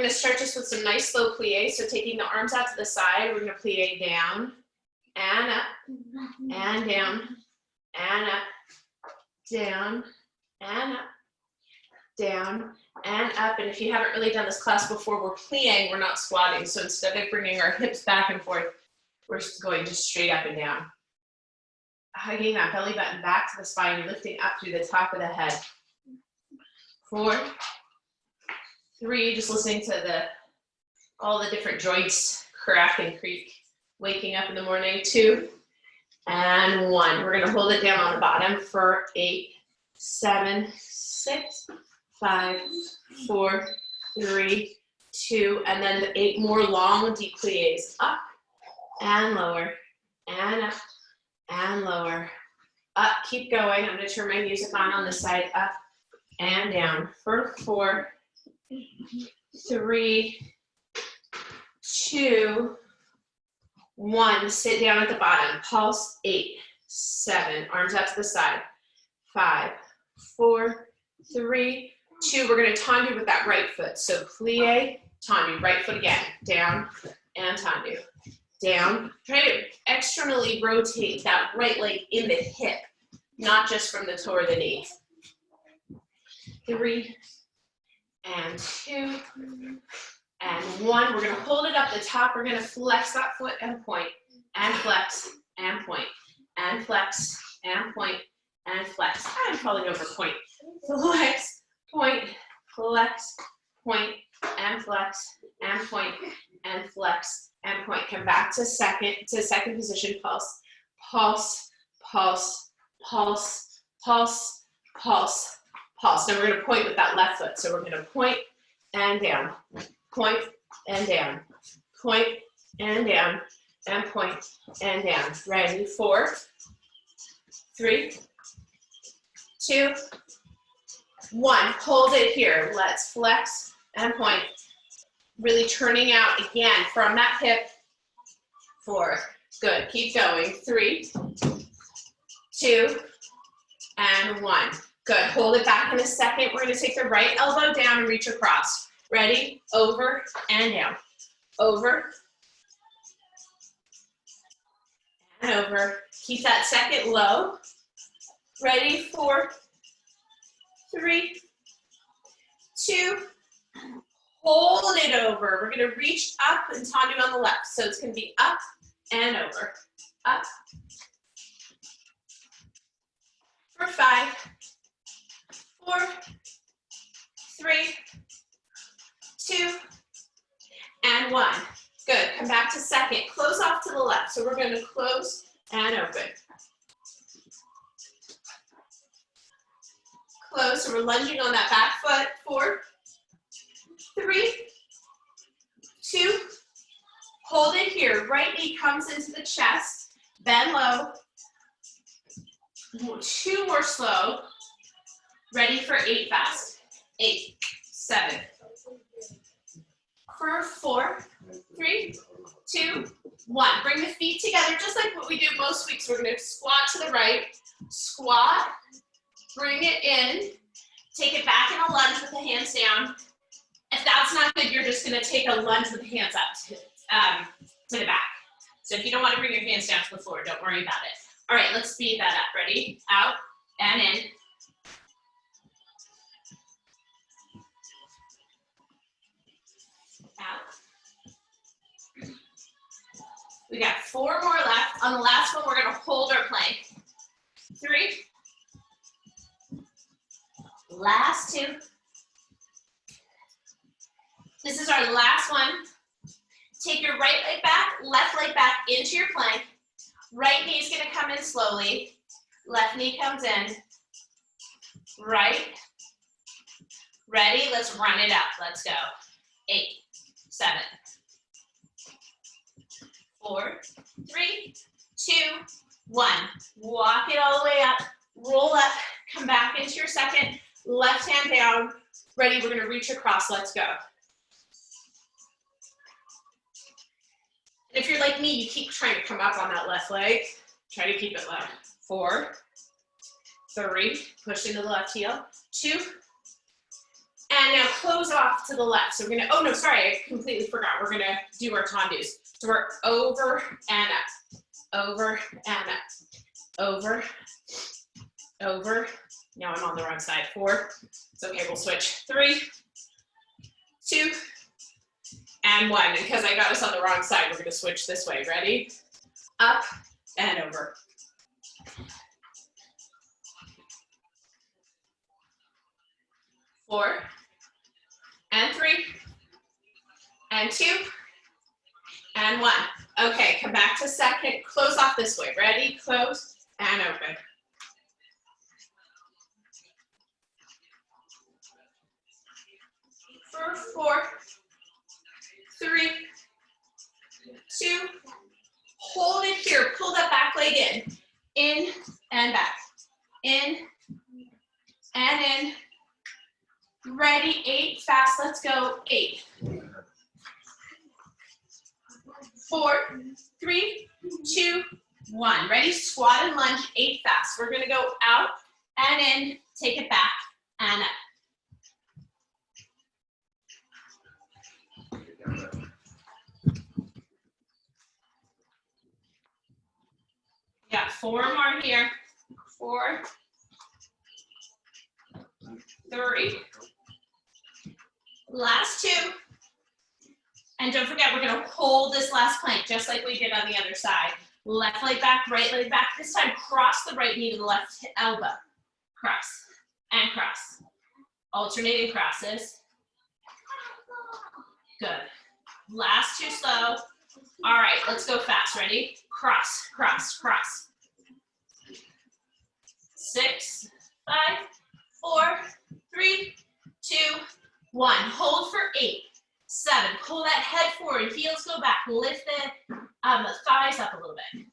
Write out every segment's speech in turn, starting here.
We're gonna start just with some nice slow plie. So taking the arms out to the side, we're gonna plie down and up and down and up, down and up, down and up. And if you haven't really done this class before, we're plieing, we're not squatting. So instead of bringing our hips back and forth, we're just going just straight up and down. Hugging that belly button back to the spine, lifting up through the top of the head. 4, 3, just listening to all the different joints crack and creak, waking up in the morning. 2 and 1. We're gonna hold it down on the bottom for 8, 7, 6, 5, 4, 3, 2, and then the 8 more long deep plies. Up and lower and up and lower. Up, keep going. I'm gonna turn my music on this side. Up and down for 4, 3, 2, 1. Sit down at the bottom. Pulse. 8, 7. Arms out to the side. 5, 4, 3, 2. We're going to tendu with that right foot. So plie, tendu. Right foot again. Down and tendu. Down. Try to externally rotate that right leg in the hip, not just from the toe or the knee. 3 and 2 and 1. We're going to hold it up the top. We're going to flex that foot and point, and flex and point, and flex and point, and flex. I'm falling over. Point, flex, point, flex, point, and flex, and point, and flex, and point. Come back to second position. Pulse, pulse, pulse, pulse, pulse, pulse, pulse. Now we're going to point with that left foot. So we're going to point and down, point and down, point and down, and point and down. Ready? 4, 3, 2, 1. Hold it here. Let's flex and point. Really turning out again from that hip. 4. Good. Keep going. 3, 2, and 1. Good. Hold it back in a second. We're going to take the right elbow down and reach across. Ready? Over and down. Over and over. Keep that second low. Ready? 4, 3, 2. Hold it over. We're going to reach up and tendu on the left. So it's going to be up and over. Up. For 5, 4, 3, 2, and 1. Good. Come back to second. Close off to the left. So we're going to close and open. Close. So we're lunging on that back foot. 4, 3, 2. Hold it here. Right knee comes into the chest. Bend low. 2 more slow. Ready for 8 fast. 8, 7. For 4, 3, 2, 1. Bring the feet together just like what we do most weeks. We're going to squat to the right, squat, bring it in, take it back in a lunge with the hands down. If that's not good, you're just going to take a lunge with the hands up to the back. So if you don't want to bring your hands down to the floor, don't worry about it. All right, let's speed that up. Ready? Out and in. Out. We got 4 more left. On the last one, we're going to hold our plank. 3. Last 2. This is our last one. Take your right leg back, left leg back into your plank. Right knee is going to come in slowly. Left knee comes in. Right. Ready? Let's run it up. Let's go. 8, 7, 4, 3, 2, 1. Walk it all the way up. Roll up. Come back into your second. Left hand down. Ready? We're going to reach across. Let's go. If you're like me, you keep trying to come up on that left leg. Try to keep it low. 4, 3, push into the left heel. 2, And now close off to the left. So we're gonna, oh no, sorry, I completely forgot. We're gonna do our tendus. So we're over and up, over and up, over, over. Now I'm on the wrong side. 4. It's okay, we'll switch. 3, 2, and 1. And because I got us on the wrong side, we're gonna switch this way. Ready? Up and over. 4, and 3, and 2, and 1. Okay, come back to second. Close off this way. Ready? Close and open. For 4, 3, 2, hold it here. Pull that back leg in and back, in and in. Ready, 8, fast, let's go, 8. 4, 3, 2, 1. Ready, squat and lunge, 8 fast. We're gonna go out and in, take it back and up. Got 4 more here. 4, 3, last 2. And don't forget, we're gonna hold this last plank, just like we did on the other side. Left leg back, right leg back. This time, cross the right knee to the left elbow. Cross and cross. Alternating crosses. Good. Last 2 slow. All right, let's go fast. Ready? Cross, cross, cross. 6, 5, 4, 3, 2, 1. Hold for 8, 7. Pull that head forward. Heels go back. Lift the thighs up a little bit.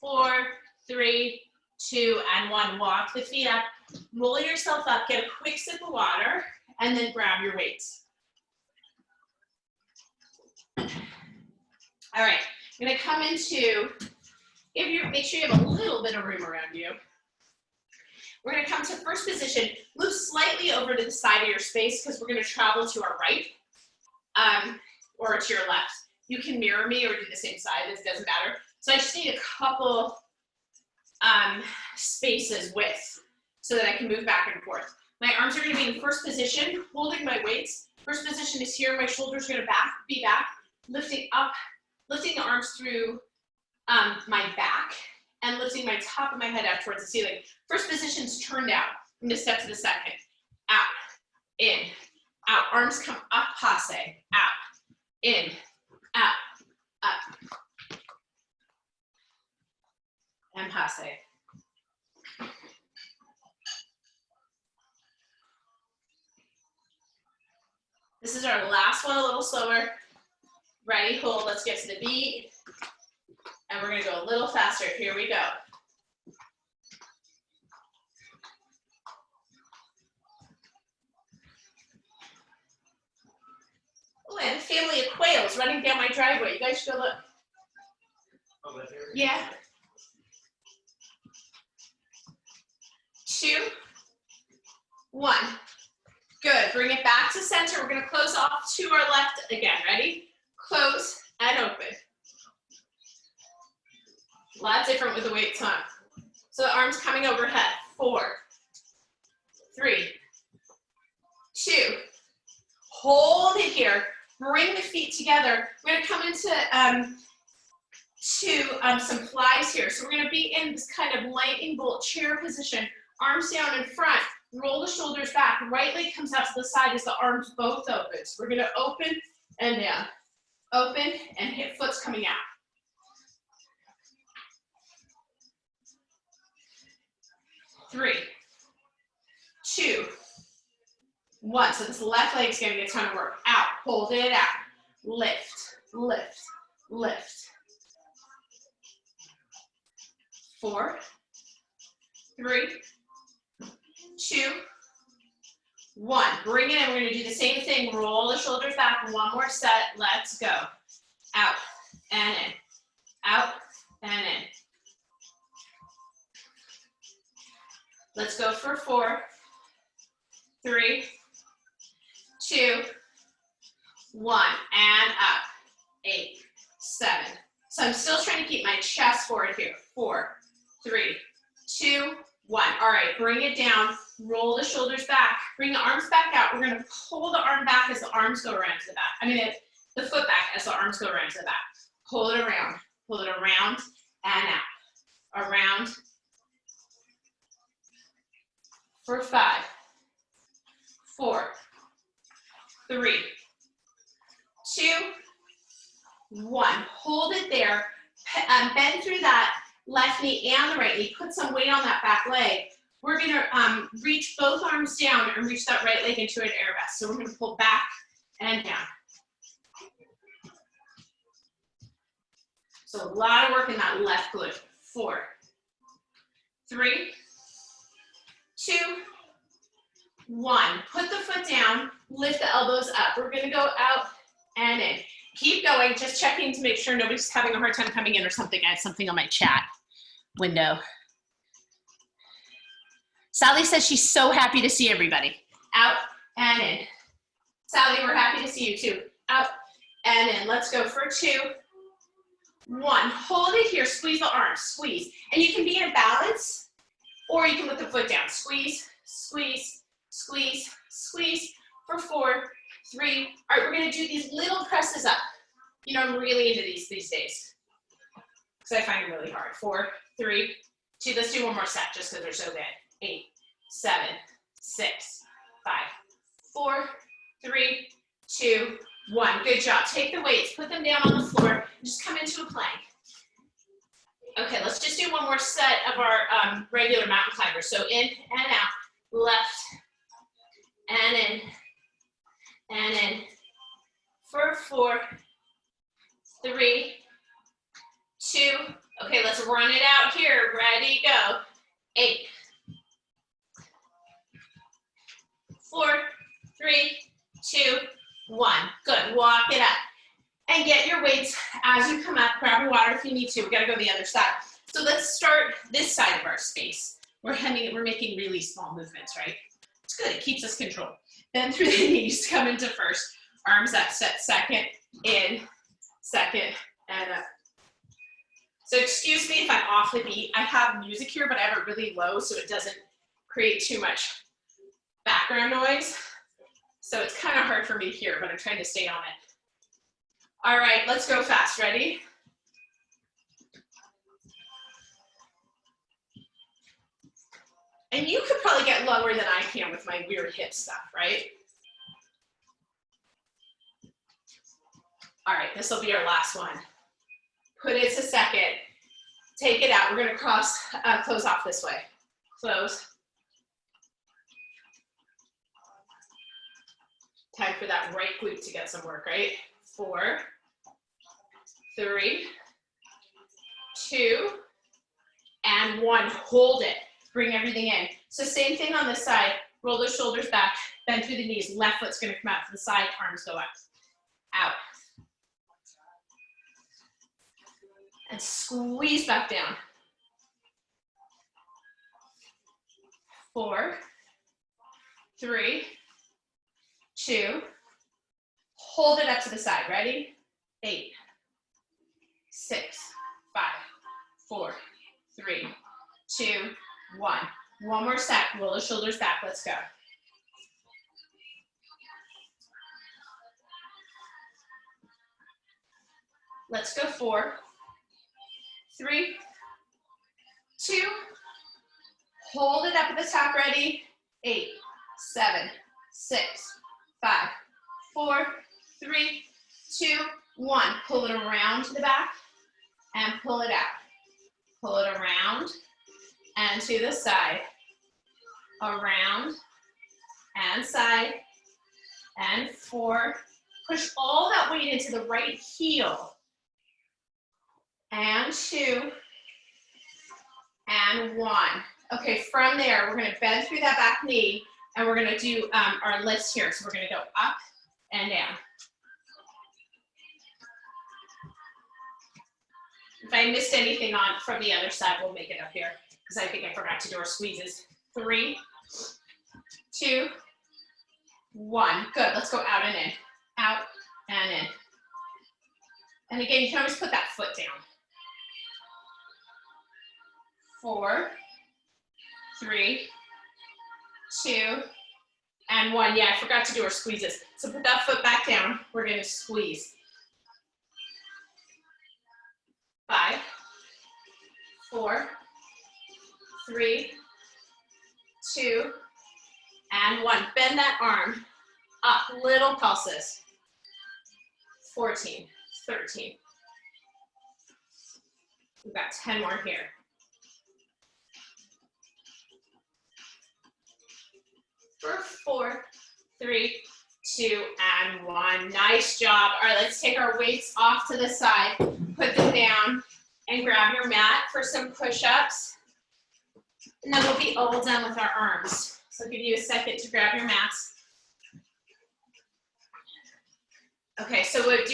4, 3, 2, and 1. Walk the feet up. Roll yourself up. Get a quick sip of water, and then grab your weights. All right. I'm going to come into, make sure you have a little bit of room around you. We're going to come to first position, move slightly over to the side of your space because we're going to travel to our right or to your left. You can mirror me or do the same side, it doesn't matter. So I just need a couple spaces width so that I can move back and forth. My arms are going to be in first position, holding my weights. First position is here, my shoulders are going to be back, lifting up, lifting the arms through my back, and lifting my top of my head up towards the ceiling. First position's turned out. I'm gonna step to the second. Out, in, out. Arms come up, passe. Out, in, out, up. And passe. This is our last one, a little slower. Ready, hold, let's get to the beat. And we're gonna go a little faster. Here we go. Oh, and a family of quails running down my driveway. You guys should go look. Oh, that's here? Yeah. 2, 1. Good. Bring it back to center. We're gonna close off to our left again. Ready? Close and open. A lot different with the weights on. So the arms coming overhead. 4, 3, 2. Hold it here. Bring the feet together. We're going to come into some flies here. So we're going to be in this kind of lightning bolt chair position. Arms down in front. Roll the shoulders back. Right leg comes out to the side as the arms both open. So we're going to open and down. Open and hip foot's coming out. 3, 2, 1. So this left leg's gonna get a ton of work. Out, hold it out. Lift, lift, lift. 4, 3, 2, 1. Bring it in. We're gonna do the same thing. Roll the shoulders back. One more set. Let's go. Out and in. Out and in. Let's go for 4, 3, 2, 1, and up. 8, 7. So I'm still trying to keep my chest forward here. 4, 3, 2, 1. All right, bring it down. Roll the shoulders back. Bring the arms back out. We're going to pull the arm back as the arms go around to the back. I mean, the foot back as the arms go around to the back. Pull it around and out. Around. For 5, 4, 3, 2, 1. Hold it there. Bend through that left knee and the right knee. Put some weight on that back leg. We're going to reach both arms down and reach that right leg into an air rest. So we're going to pull back and down. So a lot of work in that left glute. 4, 3, 2, 1. Put the foot down, lift the elbows up. We're going to go out and in. Keep going, just checking to make sure nobody's having a hard time coming in or something. I have something on my chat window. Sally says she's so happy to see everybody. Out and in. Sally, we're happy to see you too. Out and in. Let's go for 2, 1. Hold it here, squeeze the arms, squeeze. And you can be in a balance, or you can put the foot down. Squeeze, squeeze, squeeze, squeeze for 4, 3. All right, we're gonna do these little presses up. You know, I'm really into these days, because I find them really hard. 4, 3, 2, let's do one more set, just because they're so good. 8, 7, 6, 5, 4, 3, 2, 1. Good job. Take the weights, put them down on the floor, and just come into a plank. Okay, let's just do one more set of our regular mountain climbers. So in and out, left, and in, for 4, 3, 2, okay, let's run it out here. Ready, go. 8, 4, 3, 2, 1. Good, walk it up. And get your weights as you come up. Grab your water if you need to. We gotta go to the other side. So let's start this side of our space. We're making really small movements, right? It's good, it keeps us controlled. Bend through the knees, come into first. Arms up, set second, in, second, and up. So excuse me if I'm off the beat. I have music here, but I have it really low so it doesn't create too much background noise. So it's kind of hard for me to hear, but I'm trying to stay on it. All right, let's go fast. Ready? And you could probably get lower than I can with my weird hip stuff, right? All right, this will be our last one. Put it to second. Take it out. We're going to close off this way. Close. Time for that right glute to get some work, right? 4, 3, 2, and 1. Hold it. Bring everything in. So same thing on this side. Roll the shoulders back, bend through the knees. Left foot's going to come out to the side, arms go up. Out. And squeeze back down. 4, 3, 2, hold it up to the side. Ready? 8, 6, 5, 4, 3, 2, 1. One more set. Roll the shoulders back. Let's go. Let's go. 4, 3, 2. Hold it up at the top. Ready? 8, 7, 6, 5, 4, 3, 2, 1. Pull it around to the back and pull it out. Pull it around and to the side. Around and side and 4. Push all that weight into the right heel. And 2 and 1. Okay, from there, we're going to bend through that back knee and we're going to do our lifts here. So we're going to go up and down. If I missed anything on from the other side, we'll make it up here because I think I forgot to do our squeezes. 3, 2, 1. Good. Let's go out and in. Out and in. And again, you can always put that foot down. 4, 3, 2, and 1. Yeah, I forgot to do our squeezes. So put that foot back down. We're going to squeeze. 5, 4, 3, 2, and 1. Bend that arm up, little pulses. 14, 13. We've got 10 more here. 4, 3, 2, and 1. Nice job. All right, let's take our weights off to the side, put them down, and grab your mat for some push-ups. And then we'll be all done with our arms. So I'll give you a second to grab your mats. Okay, so what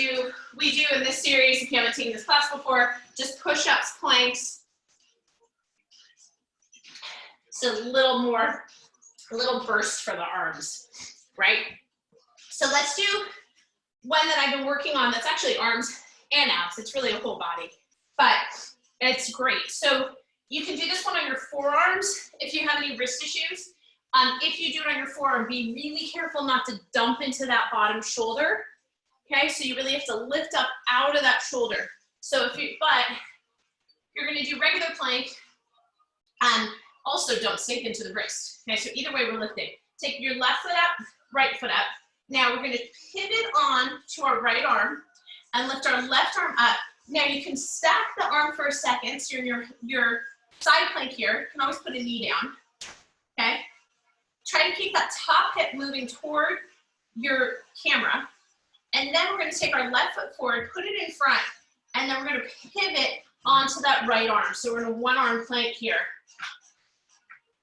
we do in this series, if you haven't taken this class before, just push-ups, planks. So a little burst for the arms, right? So let's do one that I've been working on that's actually arms and abs. It's really a whole body, but it's great. So you can do this one on your forearms if you have any wrist issues. If you do it on your forearm, be really careful not to dump into that bottom shoulder. Okay, so you really have to lift up out of that shoulder. So but you're gonna do regular plank, and also don't sink into the wrist. Okay, so either way we're lifting. Take your left foot up, right foot up. Now we're gonna pivot on to our right arm and lift our left arm up. Now you can stack the arm for a second, so you're in your side plank here. You can always put a knee down, okay? Try to keep that top hip moving toward your camera. And then we're gonna take our left foot forward, put it in front, and then we're gonna pivot onto that right arm. So we're in a one arm plank here.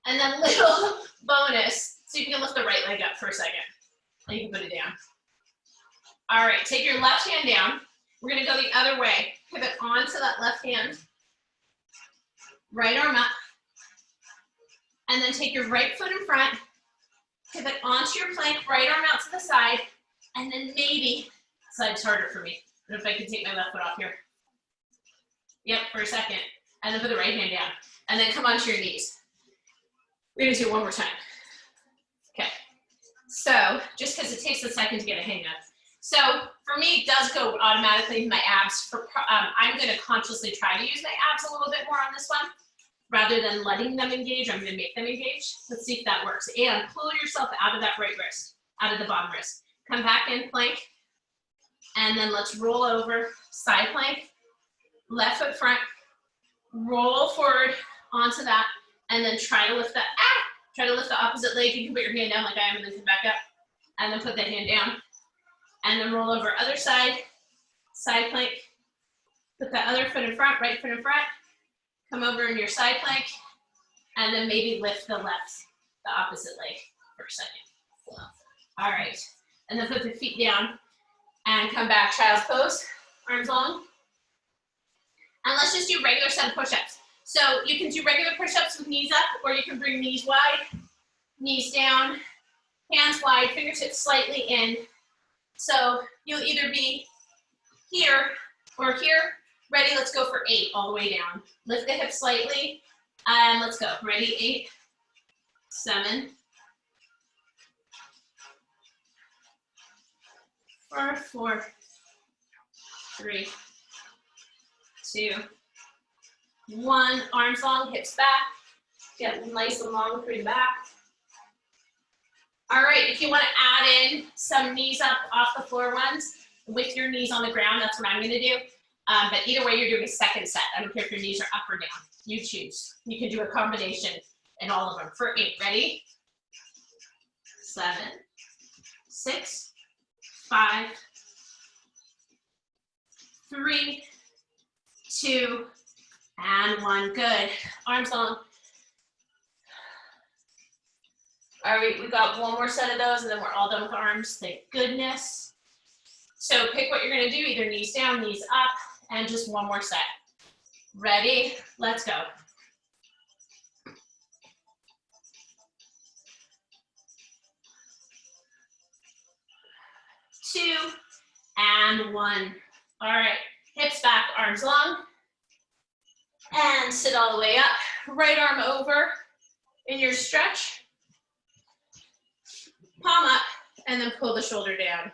And then little bonus, so you can lift the right leg up for a second. And you can put it down. All right, take your left hand down. We're gonna go the other way. Pivot onto that left hand. Right arm up. And then take your right foot in front. Pivot onto your plank, right arm out to the side. And then maybe, side's harder for me. I don't know if I can take my left foot off here. Yep, for a second. And then put the right hand down. And then come onto your knees. We're gonna do it one more time. Okay. So, just because it takes a second to get a hang of. So, for me, it does go automatically in my abs. I'm gonna consciously try to use my abs a little bit more on this one. Rather than letting them engage, I'm gonna make them engage. Let's see if that works. And pull yourself out of that right wrist, out of the bottom wrist. Come back in plank, and then let's roll over, side plank, left foot front, roll forward onto that, and then try to lift the opposite leg. You can put your hand down like I am, and then come back up, and then put that hand down, and then roll over other side, side plank, put that other foot in front, right foot in front, come over in your side plank, and then maybe lift the opposite leg for a second. All right. And then put the feet down and come back, child's pose, arms long. And let's just do regular set of push-ups. So you can do regular push-ups with knees up, or you can bring knees wide, knees down, hands wide, fingertips slightly in. So you'll either be here or here. Ready, let's go for 8 all the way down. Lift the hips slightly, and let's go. Ready, 8, 7, 4, 3, 2, 1. Arms long, hips back. Get nice and long through the back. All right, if you want to add in some knees up off the floor ones with your knees on the ground, that's what I'm going to do. But either way, you're doing a second set. I don't care if your knees are up or down. You choose. You can do a combination in all of them. For 8, ready? 7, 6, 5, 3, 2, and 1. Good. Arms long. All right, we got one more set of those, and then we're all done with arms. Thank goodness. So pick what you're going to do, either knees down, knees up, and just one more set. Ready? Let's go. 2, and 1. All right, hips back, arms long, and sit all the way up. Right arm over in your stretch. Palm up, and then pull the shoulder down.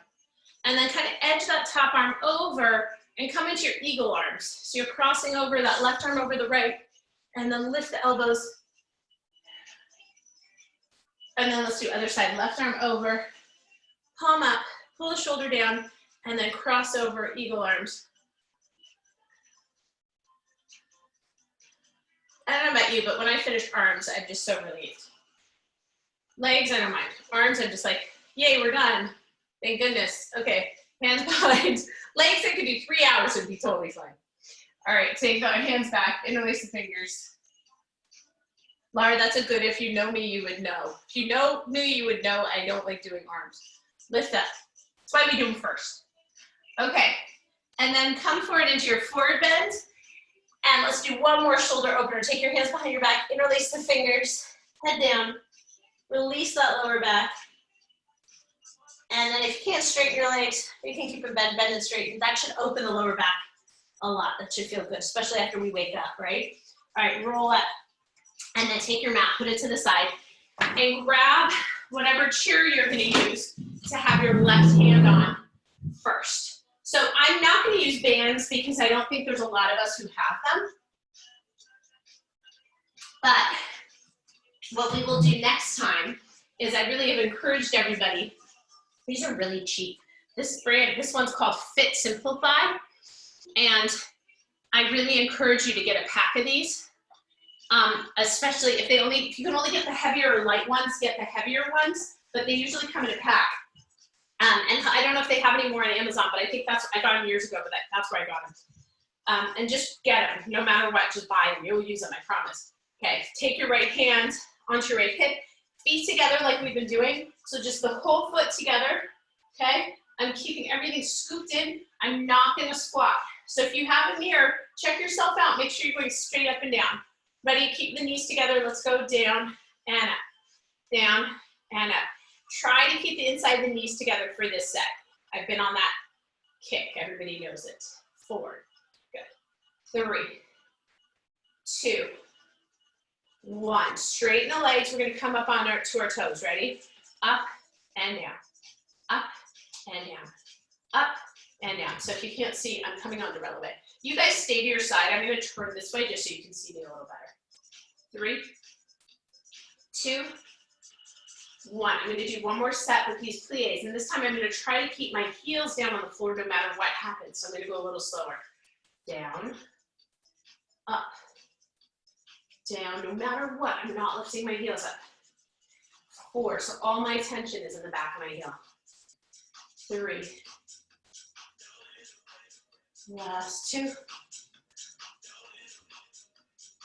And then kind of edge that top arm over and come into your eagle arms. So you're crossing over that left arm over the right, and then lift the elbows. And then let's do other side, left arm over, palm up, pull the shoulder down, and then cross over eagle arms. I don't know about you, but when I finish arms, I'm just so relieved. Legs, I don't mind. Arms, I'm just like, yay, we're done. Thank goodness. Okay, hands behind. Legs, I could do 3 hours, would be totally fine. All right, take the hands back, interlace the fingers. Laura, that's a good, if you know me, you would know. If you know me, you would know I don't like doing arms. Lift up. That's why we do them first. Okay, and then come forward into your forward bend. And let's do one more shoulder opener. Take your hands behind your back, interlace the fingers, head down, release that lower back. And then if you can't straighten your legs, you can keep them bend and straighten. That should open the lower back a lot. That should feel good, especially after we wake up, right? All right, roll up. And then take your mat, put it to the side, and grab whatever chair you're gonna use to have your left hand on first. So I'm not gonna use bands because I don't think there's a lot of us who have them. But what we will do next time is I really have encouraged everybody. These are really cheap. This brand, this one's called Fit Simplify. And I really encourage you to get a pack of these. Especially if you can only get the heavier or light ones, get the heavier ones, but they usually come in a pack. And I don't know if they have any more on Amazon, but I think I got them years ago, but that's where I got them. And just get them, no matter what, just buy them. You'll use them, I promise. Okay, take your right hand onto your right hip, feet together like we've been doing. So just the whole foot together, okay? I'm keeping everything scooped in. I'm not gonna squat. So if you have a mirror, check yourself out. Make sure you're going straight up and down. Ready, keep the knees together. Let's go down and up, down and up. Try to keep the inside of the knees together for this set. I've been on that kick. Everybody knows it. Forward. Good. 3, 2, 1. Straighten the legs. We're going to come up on to our toes. Ready? Up and down. Up and down. Up and down. So if you can't see, I'm coming on the relevant. You guys stay to your side. I'm going to turn this way just so you can see me a little better. 3, 2, 1. I'm going to do one more set with these plies, and this time I'm going to try to keep my heels down on the floor no matter what happens. So I'm going to go a little slower. Down, up, down, no matter what. I'm not lifting my heels up. 4, so all my tension is in the back of my heel. 3, last 2,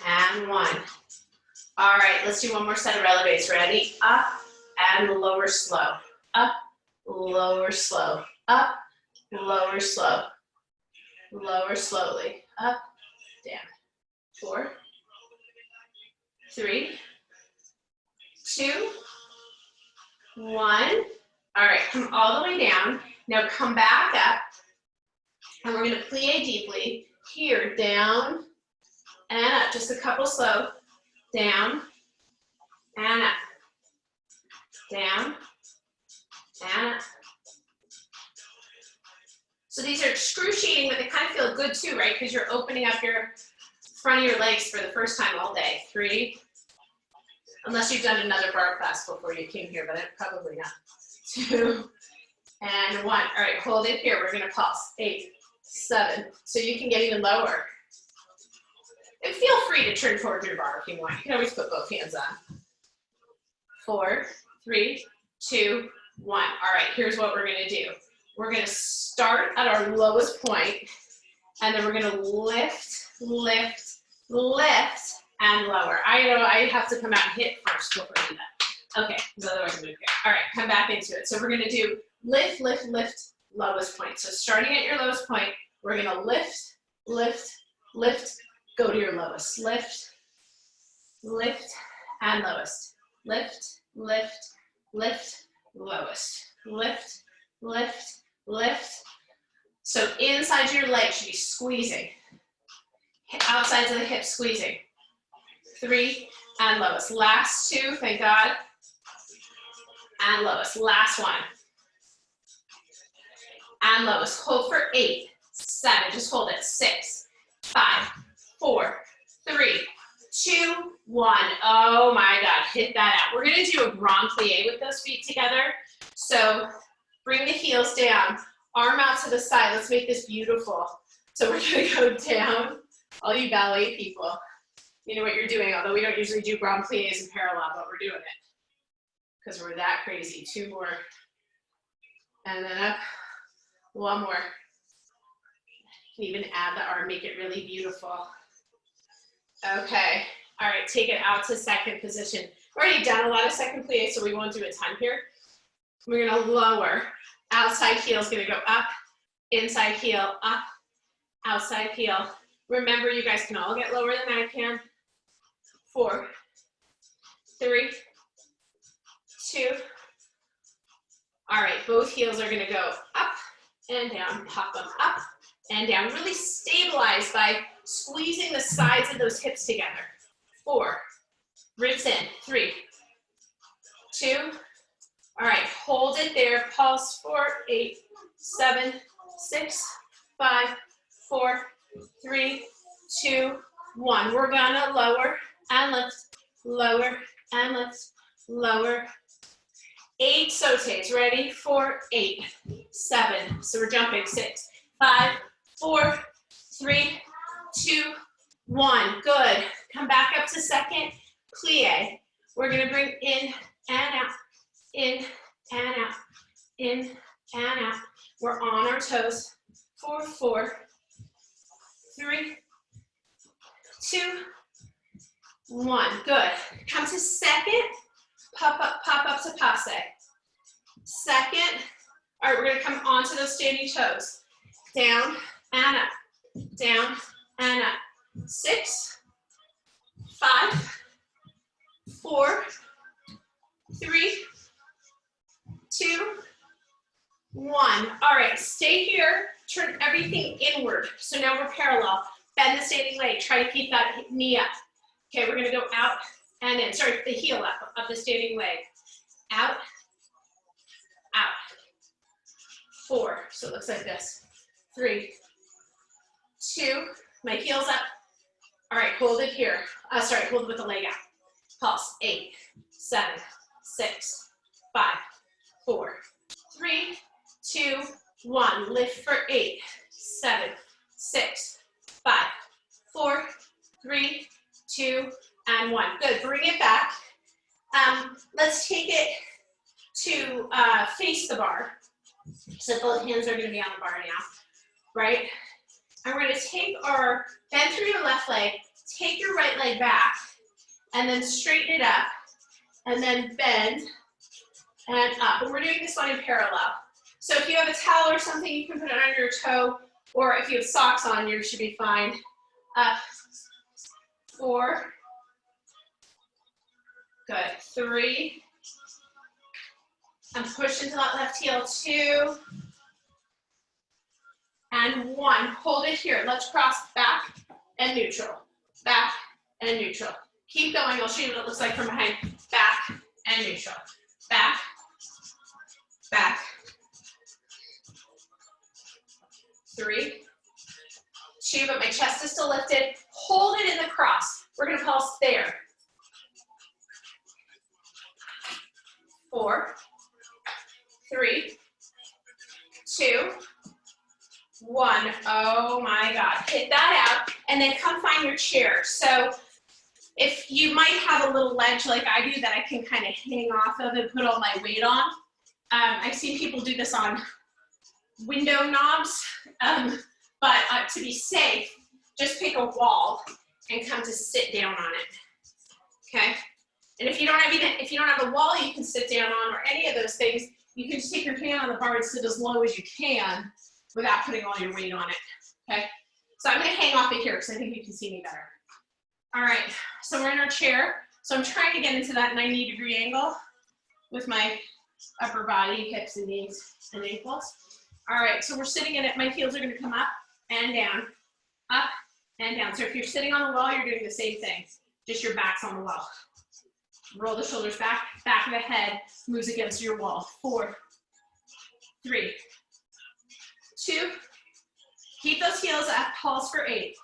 and 1. All right, let's do one more set of releves. Ready? Up and lower slow. Up, lower slow. Up, lower slow. Lower slowly. Up, down. 4, 3, 2, 1. All right, come all the way down. Now come back up. And we're gonna plie deeply. Here, down and up. Just a couple slow. Down and up. Down and up. So these are excruciating, but they kind of feel good too, right? Because you're opening up your front of your legs for the first time all day. 3, unless you've done another bar class before you came here, but probably not. 2 and 1. All right, hold it here. We're gonna pulse. 8, 7. So you can get even lower. And feel free to turn towards your bar if you want. You can always put both hands on. 4, 3, 2, 1. All right, here's what we're gonna do. We're gonna start at our lowest point, and then we're gonna lift, lift, lift, and lower. I know I have to come out and hit first before I do that. Okay, because otherwise I'm gonna get. All right, come back into it. So we're gonna do lift, lift, lift, lowest point. So starting at your lowest point, we're gonna lift, lift, lift, go to your lowest. Lift, lift, and lowest. Lift, lift, lift, lowest. Lift, lift, lift. So inside your leg should be squeezing. Outsides of the hips squeezing. 3, and lowest. Last 2, thank God. And lowest. Last 1. And lowest. Hold for 8, 7, just hold it. 6, 5, 4, 3, 2, 1. Oh my God, hit that out. We're gonna do a grand plie with those feet together. So bring the heels down, arm out to the side. Let's make this beautiful. So we're gonna go down. All you ballet people, you know what you're doing, although we don't usually do grand plies in parallel, but we're doing it because we're that crazy. 2 more. And then up. 1 more. You can even add the arm, make it really beautiful. Okay. All right, take it out to second position. We've already done a lot of second plie, so we won't do a ton here. We're gonna lower. Outside heel is gonna go up, inside heel, up, outside heel. Remember, you guys can all get lower than I can. 4, 3, 2. All right, both heels are gonna go up and down, pop them up and down. Really stabilize by squeezing the sides of those hips together. 4, ribs in, 3, 2. All right, hold it there, pulse, 4, 8, 7, 6, 5, 4, 3, 2, 1. We're gonna lower and lift, lower and lift, lower. 8 sautés, ready? 4, 8, 7. So we're jumping. 6, 5, 4, 3, 2, 1. Good. Come back up to second plie. We're gonna bring in and out, in and out, in and out. We're on our toes. 4, 4, 3, 2, 1. Good. Come to second. Pop up to passe. Second. All right, we're gonna come onto those standing toes. Down and up, down and up. 6, 5, 4, 3, 2, 1. All right, stay here, turn everything inward. So now we're parallel. Bend the standing leg, try to keep that knee up. Okay, we're gonna go out and in. Sorry, the heel up of the standing leg. Out, out. 4, so it looks like this. 3, 2, my heel's up. All right, hold it here. Sorry, hold it with the leg out. Pulse, 8, 7, 6, 5, 4, 3, 2, 1. Lift for 8, 7, 6, 5, 4, 3, 2, and 1. Good, bring it back. Let's take it to face the bar. So both hands are gonna be on the bar now, right? And we're gonna take our, bend through your left leg, take your right leg back, and then straighten it up, and then bend and up. And we're doing this one in parallel. So if you have a towel or something, you can put it under your toe, or if you have socks on, you should be fine. Up, 4, good, 3, and push into that left heel, 2, and 1. Hold it here. Let's cross back and neutral, back and neutral. Keep going. I'll show you what it looks like from behind. Back and neutral, back, back. 3, 2, but my chest is still lifted. Hold it in the cross. We're gonna pulse there. 4, 3, 2, 1. Oh my God, hit that out, and then come find your chair. So if you might have a little ledge like I do that I can kind of hang off of and put all my weight on. I've seen people do this on window knobs, but to be safe, just pick a wall and come to sit down on it, okay? And if you don't have a wall you can sit down on or any of those things, you can just take your hand on the bar and sit as low as you can without putting all your weight on it, okay? So I'm gonna hang off it here because I think you can see me better. All right, so we're in our chair. So I'm trying to get into that 90-degree angle with my upper body, hips and knees and ankles. All right, so we're sitting in it. My heels are gonna come up and down, up and down. So if you're sitting on the wall, you're doing the same thing, just your back's on the wall. Roll the shoulders back, back of the head moves against your wall. 4, 3, 2, keep those heels up, pulse for 8,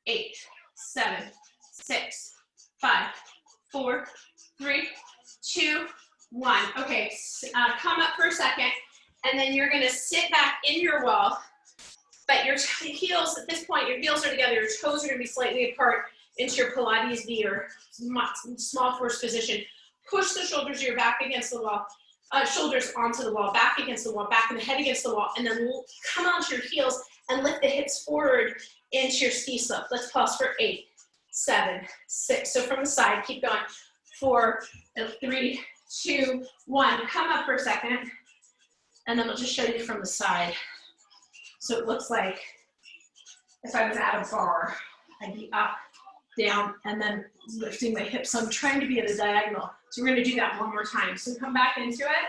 8, 7, 6, 5, 4, 3, 2, 1. Okay, come up for a second, and then you're gonna sit back in your wall, but your heels, at this point, your heels are together, your toes are gonna be slightly apart into your Pilates V or small force position. Push the shoulders of your back against the wall, shoulders onto the wall, back against the wall, back and the head against the wall, and then come onto your heels and lift the hips forward into your ski slope. Let's pause for 8, 7, 6. So from the side, keep going. 4, 3, 2, 1. Come up for a second, and then we'll just show you from the side. So it looks like if I was at a bar, I'd be up, down, and then lifting my hips. So I'm trying to be at a diagonal. So we're gonna do that one more time. So come back into it.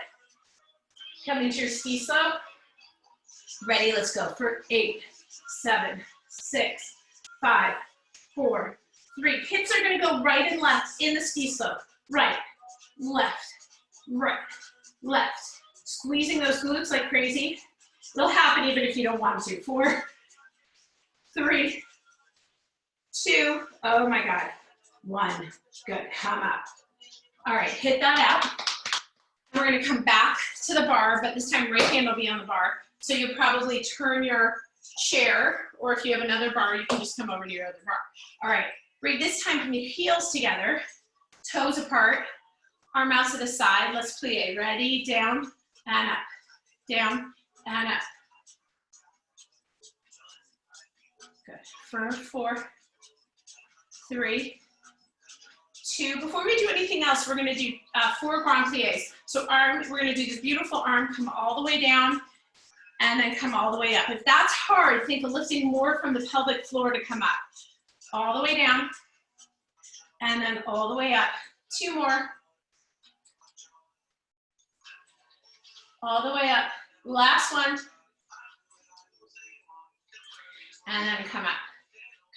Come into your ski slope. Ready, let's go for 8, 7, 6, 5, 4, 3. Hips are gonna go right and left in the ski slope. Right, left, right, left. Squeezing those glutes like crazy. It'll happen even if you don't want to. 4, 3, 2, oh my God, 1. Good, come up. All right, hit that out. We're gonna come back to the bar, but this time right hand will be on the bar. So you'll probably turn your chair, or if you have another bar, you can just come over to your other bar. All right, bring this time from your heels together, toes apart, arm out to the side. Let's plie. Ready, down and up, down and up. Good. For 4, 3, 2. Before we do anything else, we're going to do 4 grand pliés. So we're going to do this beautiful arm, come all the way down, and then come all the way up. If that's hard, think of lifting more from the pelvic floor to come up. All the way down, and then all the way up. 2 more. All the way up. Last one. And then come up.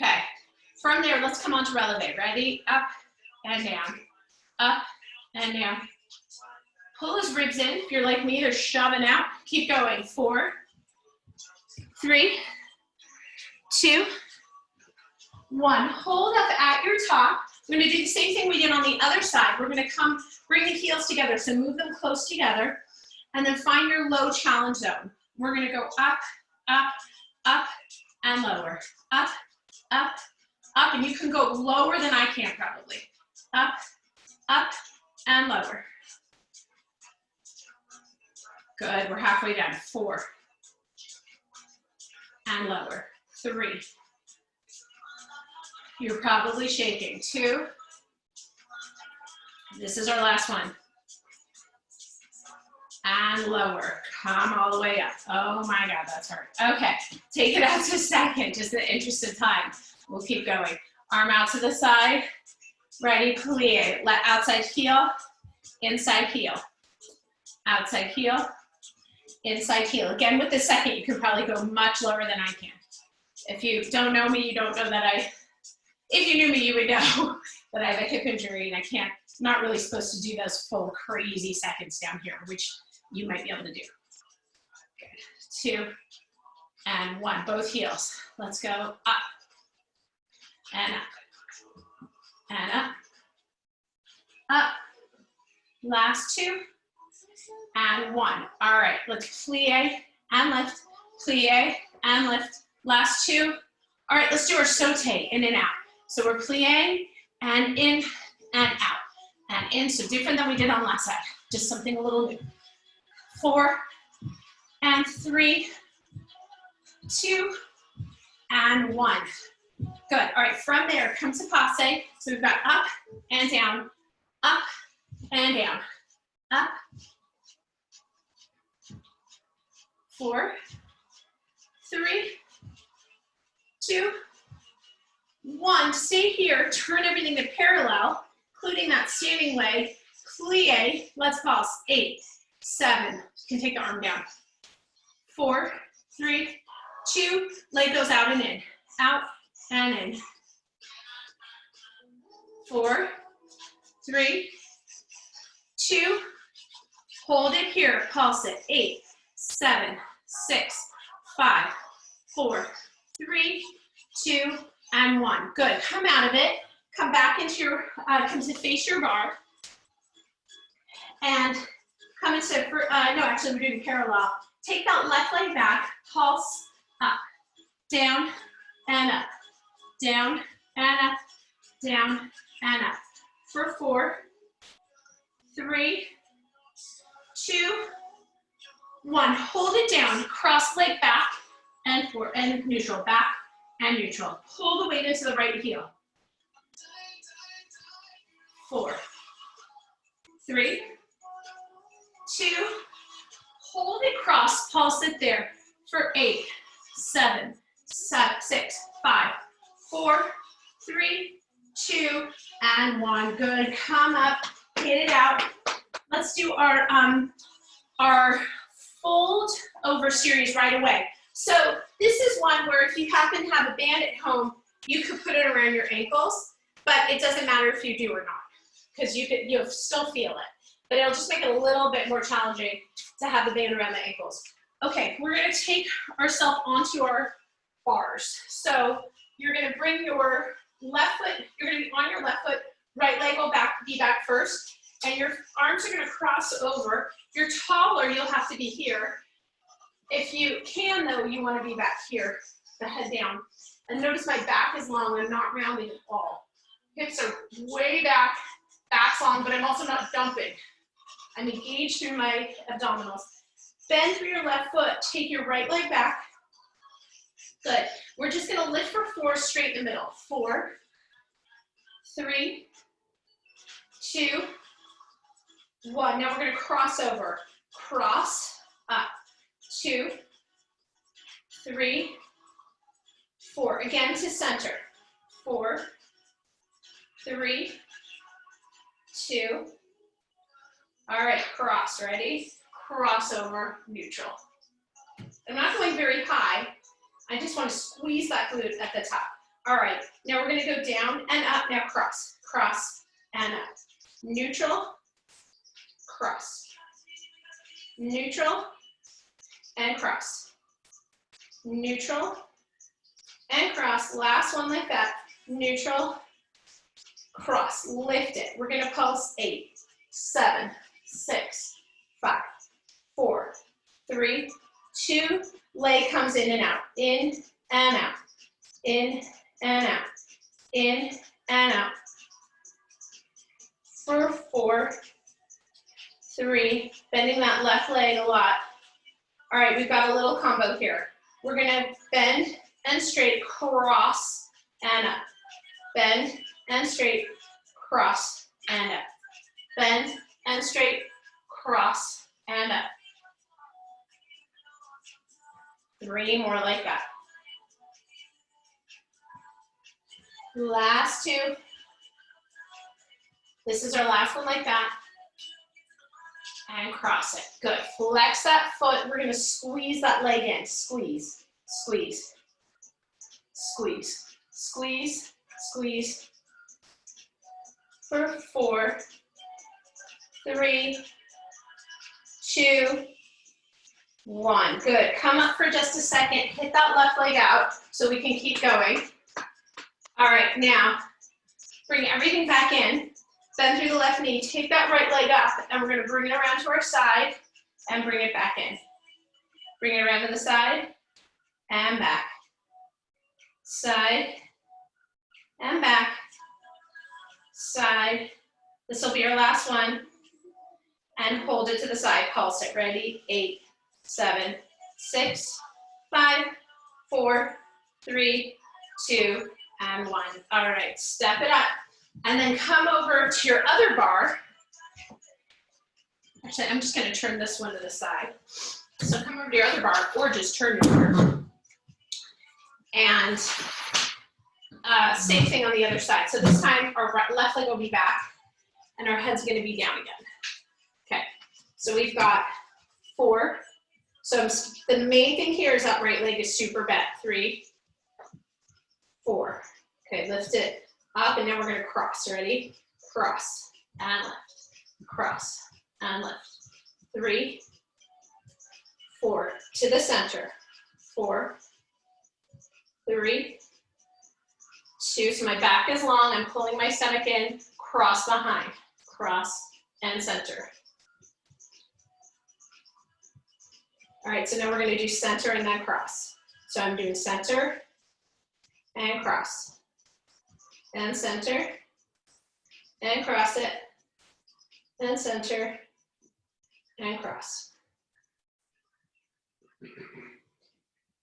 Okay. From there, let's come on to releve. Ready? Up and down. Up and down. Pull those ribs in. If you're like me, they're shoving out. Keep going. 4, 3, 2, 1. Hold up at your top. We're going to do the same thing we did on the other side. We're going to bring the heels together. So move them close together. And then find your low challenge zone. We're going to go up, up, up, and lower. Up, up, up. And you can go lower than I can probably. Up, up, and lower. Good. We're halfway down. 4. And lower. 3. You're probably shaking. 2. This is our last one. And lower. Come all the way up. Oh my God, that's hard. Okay, take it out to second, just in the interest of time. We'll keep going. Arm out to the side. Ready, plie. Let outside heel, inside heel. Outside heel, inside heel. Again, with the second, you can probably go much lower than I can. If you don't know me, you don't know that if you knew me, you would know that I have a hip injury and I'm not really supposed to do those full crazy seconds down here, which you might be able to do. Good. 2 and 1. Both heels. Let's go up and up and up. Up. Last 2 and 1. All right. Let's plie and lift. Plie and lift. Last 2. All right. Let's do our saute in and out. So we're plieing and in and out and in. So different than we did on last side. Just something a little new. 4 and 3, 2 and 1. Good. All right. From there, come to passe. So we've got up and down, up and down, up. 4, 3, 2, 1. Stay here. Turn everything to parallel, including that standing leg. Plie. Let's pause. 8, 7. You can take the arm down. 4, 3, 2, leg goes out and in, out and in. 4, 3, 2, hold it here, pulse it. 8, 7, 6, 5, 4, 3, 2, and 1. Good. Come out of it. Come back into your, come to face your bar. And come into, no, actually we're doing parallel. Take that left leg back, pulse up, down and up, down and up, down and up. For 4, 3, 2, 1. Hold it down. Cross leg back and forward and neutral. Back and neutral. Pull the weight into the right heel. 4, 3, 2. Hold it cross. Pulse it there. For 8, 7, 6, 5, 4, 3, 2, and 1. Good. Come up. Hit it out. Let's do our fold over series right away. So this is one where if you happen to have a band at home, you could put it around your ankles, but it doesn't matter if you do or not, because you'll still feel it. But it'll just make it a little bit more challenging to have the band around the ankles. Okay, we're gonna take ourselves onto our bars. So you're gonna bring your left foot, you're gonna be on your left foot, right leg will be back first, and your arms are gonna cross over. If you're taller, you'll have to be here. If you can though, you wanna be back here, the head down. And notice my back is long, I'm not rounding at all. Hips are way back, back's long, but I'm also not dumping. I'm engaged through my abdominals. Bend through your left foot, take your right leg back. Good. We're just gonna lift for 4 straight in the middle. 4, 3, 2, 1. Now we're gonna cross over. Cross, up. 2, 3, 4. Again to center. 4, 3, 2. All right, cross, ready? Crossover, neutral. I'm not going very high. I just want to squeeze that glute at the top. All right, now we're gonna go down and up. Now cross, cross, and up. Neutral, cross. Neutral, and cross. Neutral, and cross. Last one like that. Neutral, cross. Lift it. We're gonna pulse 8, 7, 6, 5, 4, 3, 2. Leg comes in and out, in and out, in and out, in and out. For 4, 3, bending that left leg a lot. All right, we've got a little combo here. We're gonna bend and straight, cross and up. Bend and straight, cross and up. Bend and straight, cross and up. 3 more like that. Last 2. This is our last one like that. And cross it. Good. Flex that foot. We're going to squeeze that leg in. Squeeze, squeeze, squeeze, squeeze, squeeze. For 4, 3, 2, 1. Good. Come up for just a second. Hit that left leg out so we can keep going. All right, now bring everything back in. Bend through the left knee. Take that right leg up, and we're going to bring it around to our side and bring it back in. Bring it around to the side and back. Side and back. Side. This will be our last one. And hold it to the side. Pulse it. Ready? 8, 7, 6, 5, 4, 3, 2, and 1. All right, step it up. And then come over to your other bar. Actually, I'm just gonna turn this one to the side. So come over to your other bar, or just turn it over. And same thing on the other side. So this time our left leg will be back, and our head's gonna be down again. Okay, so we've got 4, So the main thing here is that right leg is super bent. 3, 4. Okay, lift it up, and now we're gonna cross. Ready? Cross and lift, cross and lift. 3, 4, to the center. 4, 3, 2. So my back is long. I'm pulling my stomach in. Cross behind, cross and center. All right, so now we're going to do center and then cross. So I'm doing center and cross, and center and cross it, and center and cross.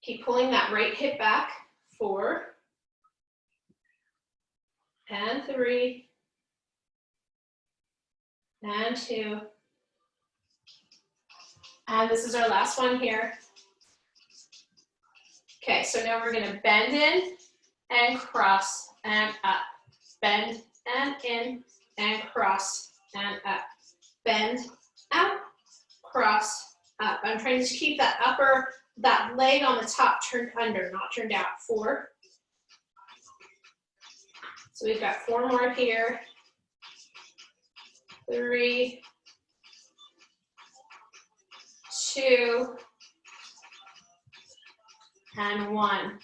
Keep pulling that right hip back. 4 and 3 and 2. And this is our last one here. Okay, so now we're gonna bend in and cross and up. Bend and in and cross and up. Bend, out, cross, up. I'm trying to keep that leg on the top turned under, not turned out. 4. So we've got 4 more here. 3, 2, and 1.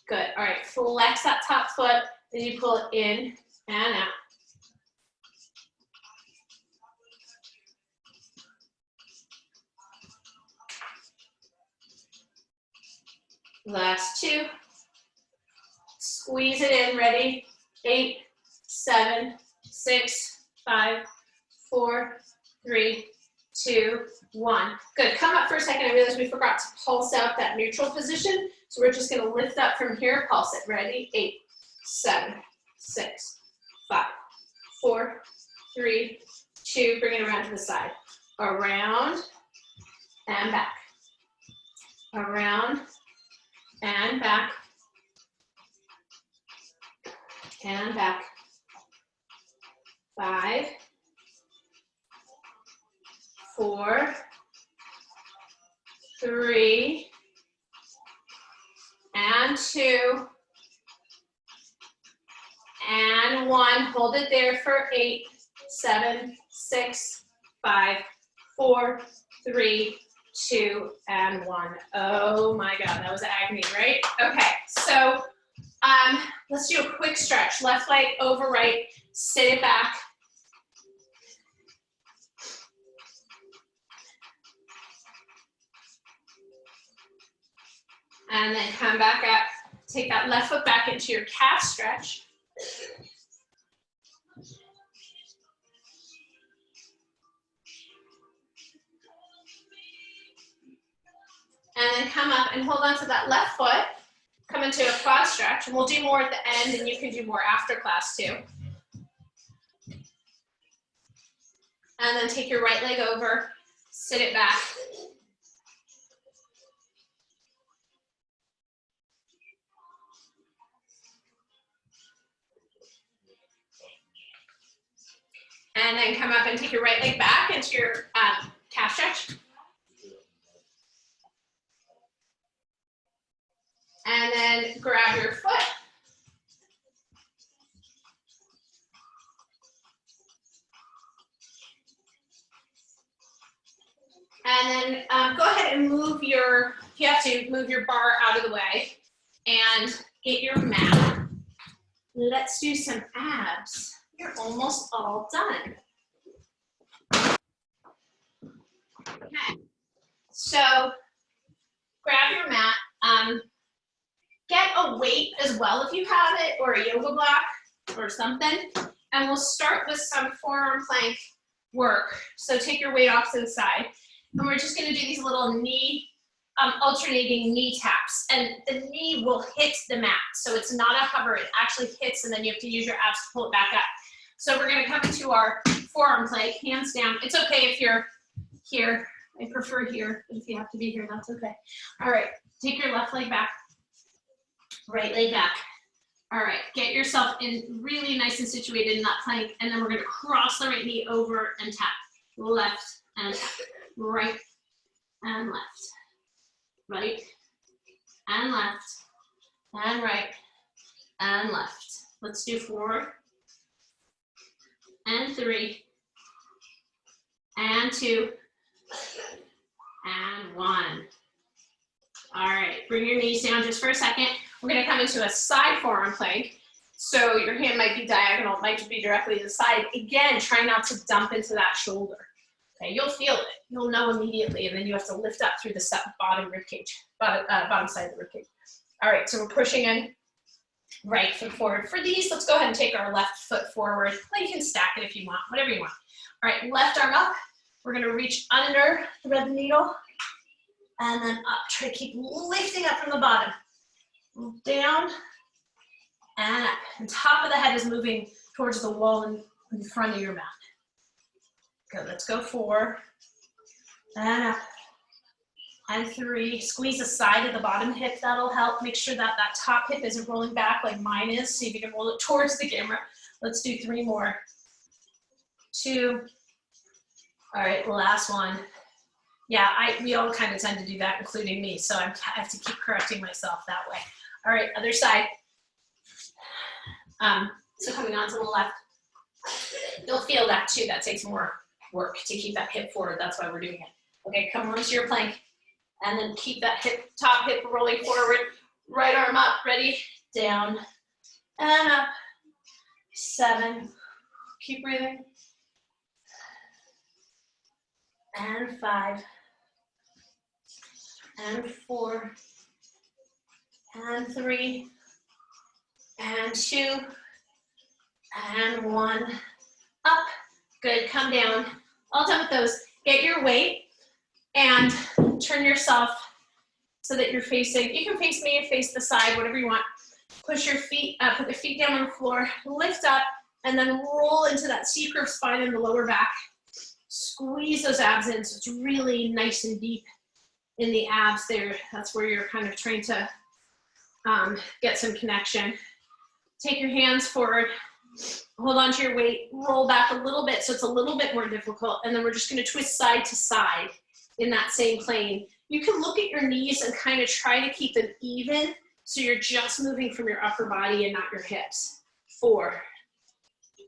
Good. All right, flex that top foot, then you pull it in and out. Last 2. Squeeze it in, ready? 8, 7, 6, 5, 4, 3, 2, 1. Good. Come up for a second. I realized we forgot to pulse out that neutral position. So we're just going to lift up from here, pulse it. Ready? 8, 7, 6, 5, 4, 3, 2. Bring it around to the side. Around and back. Around and back. And back. 5, 4, 3, and 2, and 1. Hold it there for 8, 7, 6, 5, 4, 3, 2, and 1. Oh my God, that was agony, right? Okay, so let's do a quick stretch. Left leg over right, sit it back. And then come back up. Take that left foot back into your calf stretch. And then come up and hold on to that left foot. Come into a quad stretch. And we'll do more at the end, and you can do more after class too. And then take your right leg over, sit it back. And then come up and take your right leg back into your calf stretch. And then grab your foot. And then go ahead and move your, if you have to, move your bar out of the way and get your mat. Let's do some abs. You're almost all done. Okay, so grab your mat. Get a weight as well if you have it, or a yoga block or something. And we'll start with some forearm plank work. So take your weight off to the side. And we're just gonna do these little knee, alternating knee taps. And the knee will hit the mat. So it's not a hover, it actually hits, and then you have to use your abs to pull it back up. So we're gonna come into our forearm plank, hands down. It's okay if you're here. I prefer here, but if you have to be here, that's okay. All right, take your left leg back, right leg back. All right, get yourself in really nice and situated in that plank, and then we're gonna cross the right knee over and tap. Left and tap, right and left. Right and left and right and left. Let's do 4 and 3 and 2 and 1. All right, bring your knees down just for a second. We're gonna come into a side forearm plank. So your hand might be diagonal, it might just be directly to the side. Again, try not to dump into that shoulder. Okay, you'll feel it, you'll know immediately, and then you have to lift up through the bottom rib cage, bottom side of the rib cage. All right, so we're pushing in, right foot forward. For these, let's go ahead and take our left foot forward. Well, you can stack it if you want, whatever you want. All right, left arm up. We're gonna reach under, thread the needle, and then up. Try to keep lifting up from the bottom. Move down, and up. And top of the head is moving towards the wall in front of your mat. Good, let's go 4, and up, and 3. Squeeze the side of the bottom hip, that'll help. Make sure that that top hip isn't rolling back like mine is. See if you can roll it towards the camera. Let's do 3 more. 2. All right, last one. Yeah, we all kind of tend to do that, including me, so I have to keep correcting myself that way. All right, other side. So coming on to the left. You'll feel that too, that takes more work to keep that hip forward, that's why we're doing it. Okay, come on to your plank, and then keep that top hip rolling forward. Right arm up, ready, down, and up. 7, keep breathing. And 5, and 4, and 3, and 2, and 1, up. Good, come down. All done with those. Get your weight and turn yourself so that you're facing, you can face me or face the side, whatever you want. Push your feet, put the feet down on the floor, lift up, and then roll into that C-curve spine in the lower back. Squeeze those abs in so it's really nice and deep in the abs there. That's where you're kind of trying to get some connection. Take your hands forward, hold on to your weight, roll back a little bit so it's a little bit more difficult, and then we're just gonna twist side to side in that same plane. You can look at your knees and kind of try to keep them even so you're just moving from your upper body and not your hips. 4.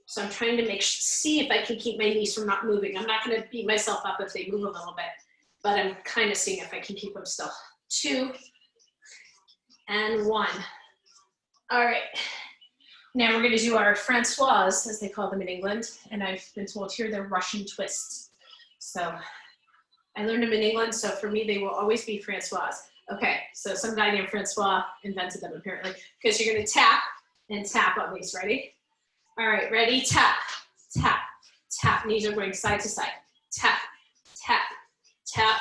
So I'm trying to see if I can keep my knees from not moving. I'm not gonna beat myself up if they move a little bit, but I'm kind of seeing if I can keep them still. 2, and 1. All right, now we're gonna do our Francois, as they call them in England, and I've been told here they're Russian twists. So I learned them in England, so for me, they will always be Francois. Okay, so some guy named Francois invented them apparently, because you're gonna tap and tap on these, ready? All right, ready, tap, tap, tap. Knees are going side to side. Tap, tap, tap,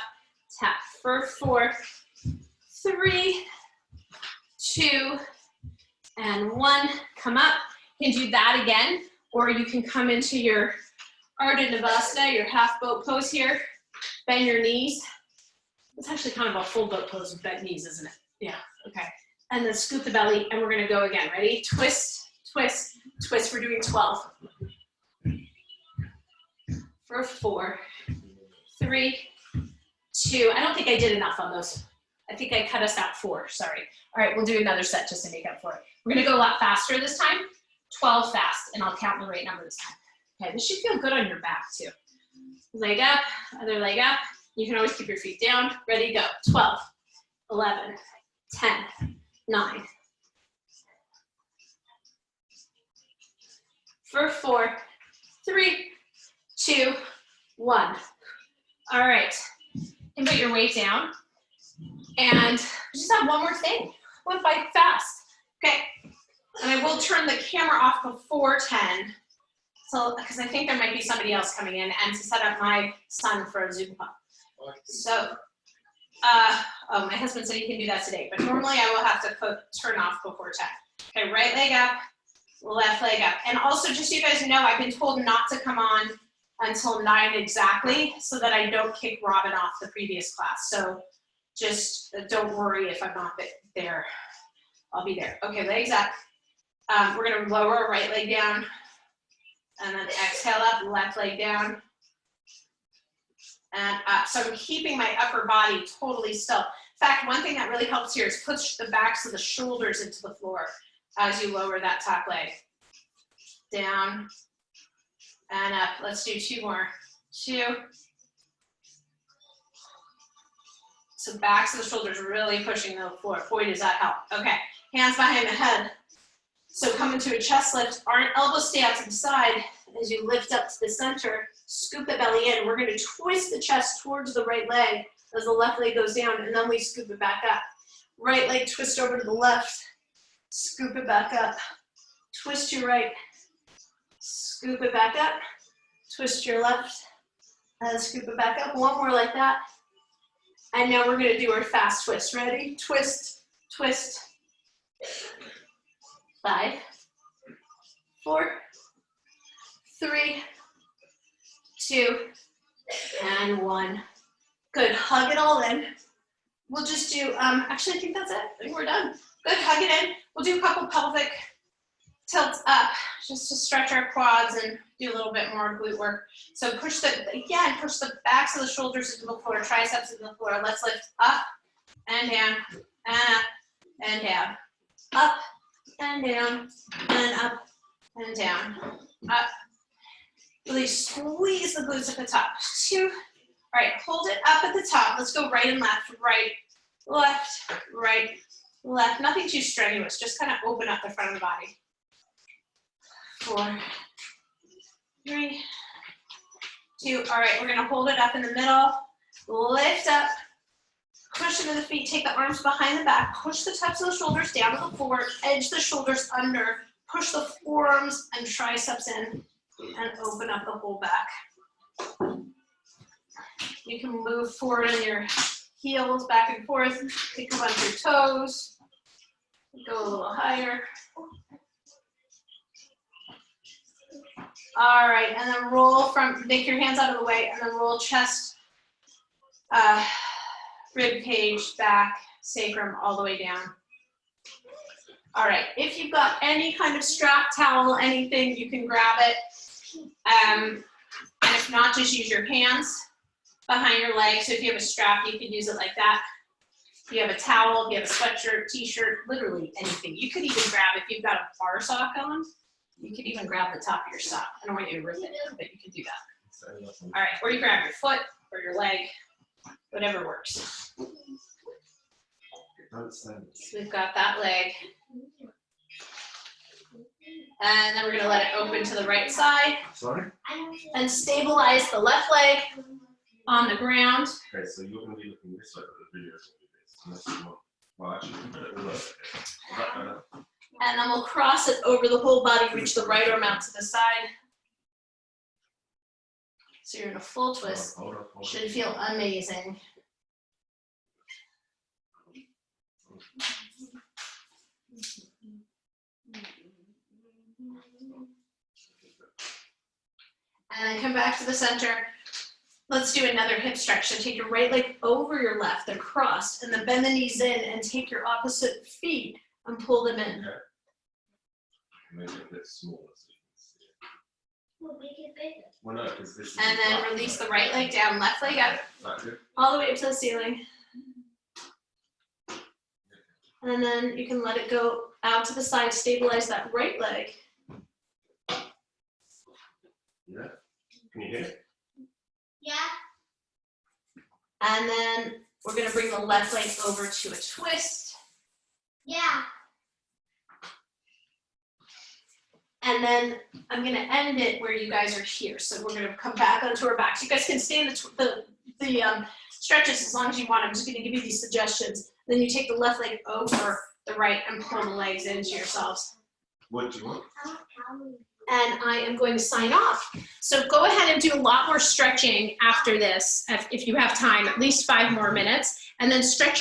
tap. For 4, 3, 2, and 1. Come up. You can do that again, or you can come into your Ardha Navasana, your half boat pose here. Bend your knees. It's actually kind of a full boat pose with bent knees, isn't it? Yeah, okay. And then scoop the belly, and we're gonna go again. Ready? Twist, twist, twist. We're doing 12. For 4, 3, 2. I don't think I did enough on those. I think I cut us out 4, sorry. All right, we'll do another set just to make up for it. We're gonna go a lot faster this time. 12 fast, and I'll count the right number this time. Okay, this should feel good on your back too. Leg up, other leg up. You can always keep your feet down. Ready, go. 12, 11, 10, 9. For 4, 3, 2, 1. All right, you can put your weight down. And just have one more thing. Went by fast. Okay, and I will turn the camera off before 10. So, because I think there might be somebody else coming in, and to set up my son for a Zoom call. So, oh, my husband said he can do that today, but normally I will have to turn off before 10. Okay, right leg up, left leg up. And also, just so you guys know, I've been told not to come on until 9 exactly, so that I don't kick Robin off the previous class. So just don't worry if I'm not there. I'll be there. Okay, legs up. We're gonna lower right leg down, and then exhale up, left leg down. and up. So I'm keeping my upper body totally still. In fact, one thing that really helps here is push the backs of the shoulders into the floor as you lower that top leg. Down and up. Let's do 2 more. 2. So backs of the shoulders really pushing the floor. Boy, does that help. Okay, hands behind the head. So come into a chest lift. Our elbows stay out to the side. As you lift up to the center, scoop the belly in. We're going to twist the chest towards the right leg as the left leg goes down, and then we scoop it back up. Right leg twist over to the left, scoop it back up. Twist your right, scoop it back up. Twist your left, and scoop it back up. 1 more like that. And now we're going to do our fast twist. Ready? Twist, twist. 5, 4, 3, 2, and 1. Good, hug it all in. We'll just do, actually I think that's it. I think we're done. Good, hug it in. We'll do a couple pelvic tilts up just to stretch our quads and do a little bit more glute work. So push the backs of the shoulders into the floor, triceps into the floor. Let's lift up and down, and up and down. Up and down, and up and down. Up. Really squeeze the glutes at the top. 2. All right, hold it up at the top. Let's go right and left, right, left. Nothing too strenuous, just kind of open up the front of the body. 4, 3, 2. All right, we're gonna hold it up in the middle. Lift up, push into the feet, take the arms behind the back, push the tops of the shoulders down to the floor, edge the shoulders under, push the forearms and triceps in, and open up the whole back. You can move forward in your heels back and forth, pick up on your toes, go a little higher. All right, and then roll from, take your hands out of the way, and then roll chest, rib cage, back, sacrum, all the way down. All right, if you've got any kind of strap, towel, anything, you can grab it. And if not, just use your hands behind your legs. So if you have a strap, you can use it like that. If you have a towel, if you have a sweatshirt, t-shirt, literally anything. You could even grab, if you've got a bar sock on, you could even grab the top of your sock. I don't want you to rip it, but you can do that. All right, or you grab your foot or your leg, whatever works. So we've got that leg. And then we're going to let it open to the right side. Sorry? And stabilize the left leg on the ground. Okay, so you're going to be looking this way, but the video is going to be this. Well, actually, and then we'll cross it over the whole body, reach the right arm out to the side. So you're in a full twist. Hold on. Should feel amazing. And then come back to the center. Let's do another hip stretch. So take your right leg over your left, they're crossed, and then bend the knees in and take your opposite feet and pull them in. Okay. Make it a bit smaller so you can see it. We'll make it bigger. Well, no, because this is and then release the right leg down, left leg up, all the way up to the ceiling. And then you can let it go out to the side, stabilize that right leg. Yeah. Can you hear it? Yeah. And then we're going to bring the left leg over to a twist. Yeah. And then I'm going to end it where you guys are here. So we're going to come back onto our backs. You guys can stay in the stretches as long as you want. I'm just going to give you these suggestions. Then you take the left leg over the right and pull the legs into yourselves. What do you want? And I am going to sign off. So go ahead and do a lot more stretching after this, if you have time, at least 5 more minutes, and then stretch your